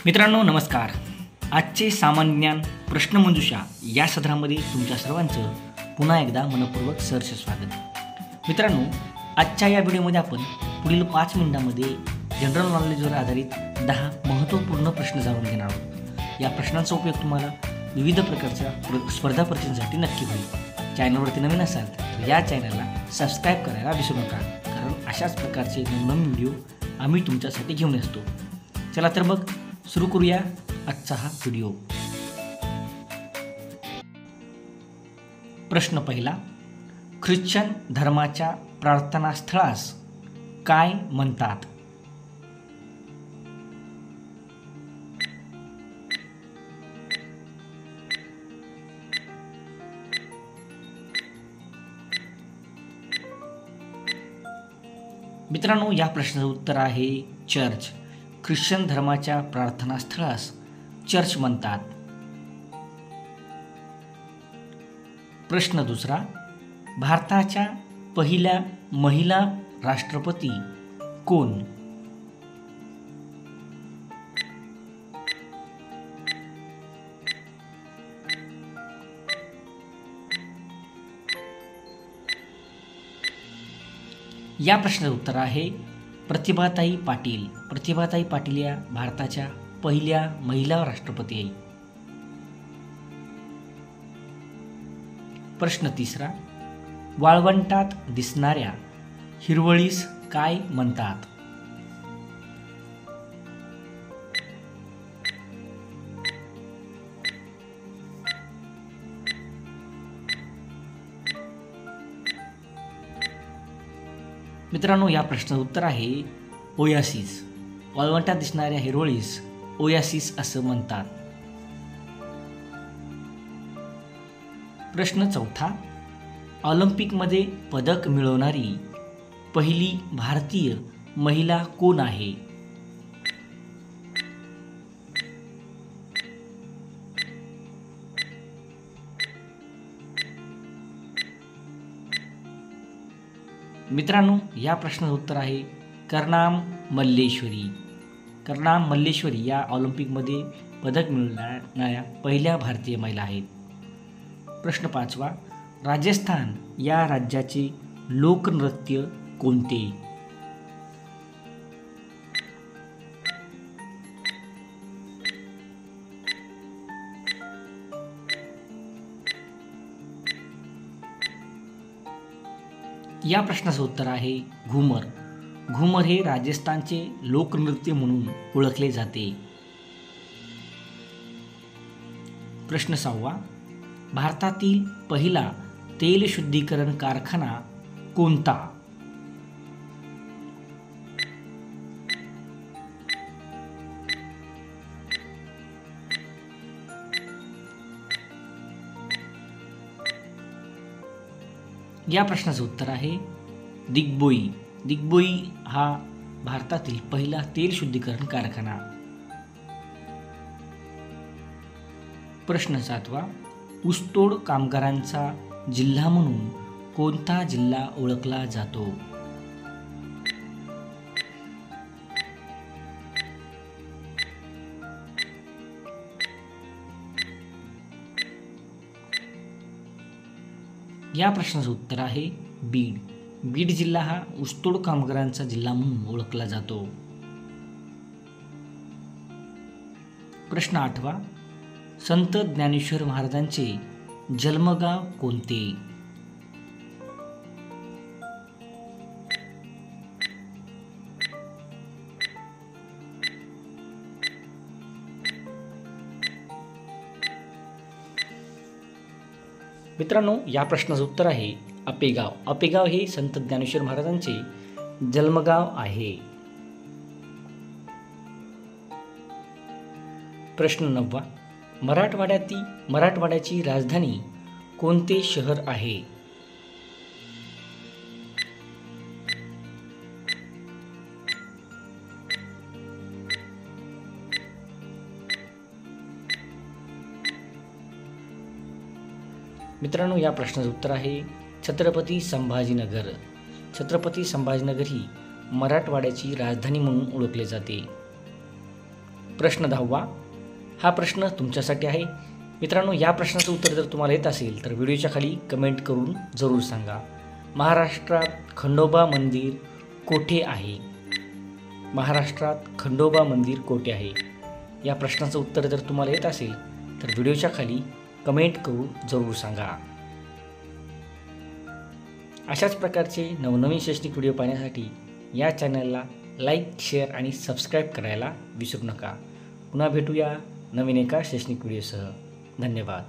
मित्रांनो नमस्कार. आजचे सामान्य ज्ञान प्रश्नमंजुषा या सत्रामध्ये तुमच्या सर्वांचं पुन्हा एकदा मनपूर्वक सहर्ष स्वागत. मित्रांनो, आजच्या या व्हिडिओमध्ये आपण पुढील 5 मिनिटांमध्ये जनरल नॉलेजवर आधारित 10 महत्त्वपूर्ण प्रश्न जाणून घेणार आहोत. या प्रश्नांचा उपयोग तुम्हाला विविध प्रकारच्या स्पर्धा परीक्षांसाठी नक्की होईल. चॅनलवरती नवीन असाल तर या चॅनलला सबस्क्राईब करायला विसरू नका, कारण अशाच प्रकारचे नवनवीन व्हिडिओ आम्ही तुमच्यासाठी घेऊन असतो. चला तर मग सुरू करूया आजचा हा व्हिडिओ. प्रश्न पहिला, ख्रिश्चन धर्माच्या प्रार्थनास्थळास काय म्हणतात? मित्रांनो, या प्रश्नाचं उत्तर आहे चर्च. ख्रिश्चन धर्माच्या प्रार्थनास्थळास चर्च म्हणतात. प्रश्न दुसरा, भारताच्या पहिल्या महिला राष्ट्रपती कोण? या प्रश्नाचं उत्तर आहे प्रतिभाताई पाटील. प्रतिभाताई पाटील या भारताच्या पहिल्या महिला राष्ट्रपती आहे. प्रश्न तिसरा, वाळवंटात दिसणाऱ्या हिरवळीस काय म्हणतात? मित्रांनो, या प्रश्नाचं उत्तर आहे ओयासिस. वाळवंटात दिसणाऱ्या हिरवळीस ओयासिस असं म्हणतात. प्रश्न चौथा, ऑलिम्पिकमध्ये पदक मिळवणारी पहिली भारतीय महिला कोण आहे? मित्रांनो, या प्रश्नाचं उत्तर आहे करनाम मल्लेश्वरी. करनाम मल्लेश्वरी या ऑलिम्पिकमध्ये पदक मिळवणाऱ्या पहिल्या भारतीय महिला आहेत. प्रश्न पाचवा, राजस्थान या राज्याचे लोकनृत्य कोणते? या प्रश्नाचं उत्तर आहे घुमर. घुमर हे राजस्थानचे लोकनृत्य म्हणून ओळखले जाते. प्रश्न 6, भारतातील पहिला तेल शुद्धीकरण कारखाना कोणता? या प्रश्नाचं उत्तर आहे दिग्बोई. दिग्बोई हा भारतातील पहिला तेल शुद्धीकरण कारखाना. प्रश्न 7, ऊसतोड कामगारांचा जिल्हा म्हणून कोणता जिल्हा ओळखला जातो? या प्रश्नाचं उत्तर आहे बीड. बीड जिल्हा हा ऊसतोड कामगारांचा जिल्हा म्हणून ओळखला जातो. प्रश्न 8, संत ज्ञानेश्वर महाराजांचे जन्मगाव कोणते? मित्रांनो, या प्रश्नाचं उत्तर आहे आपेगाव. आपेगाव हे संत ज्ञानेश्वर महाराजांचे जन्मगाव आहे. प्रश्न 9, मराठवाड्याची राजधानी कोणते शहर आहे? मित्रांनो, या प्रश्नाचं उत्तर आहे छत्रपती संभाजीनगर. छत्रपती संभाजीनगर ही मराठवाड्याची राजधानी म्हणून ओळखले जाते. प्रश्न 10वा हा प्रश्न तुमच्यासाठी आहे. मित्रांनो, या प्रश्नाचं उत्तर जर तुम्हाला येत असेल तर व्हिडिओच्या खाली कमेंट करून जरूर सांगा. महाराष्ट्रात खंडोबा मंदिर कोठे आहे? महाराष्ट्रात खंडोबा मंदिर कोठे आहे? या प्रश्नाचं उत्तर जर तुम्हाला येत असेल तर व्हिडिओच्या खाली कमेंट करून जरूर सांगा. अशाच प्रकारचे नवनवीन शैक्षणिक व्हिडिओ पाहण्यासाठी या चॅनलला लाईक, शेअर आणि सबस्क्राईब करायला विसरू नका. पुन्हा भेटूया नवीन एका शैक्षणिक व्हिडिओसह. धन्यवाद.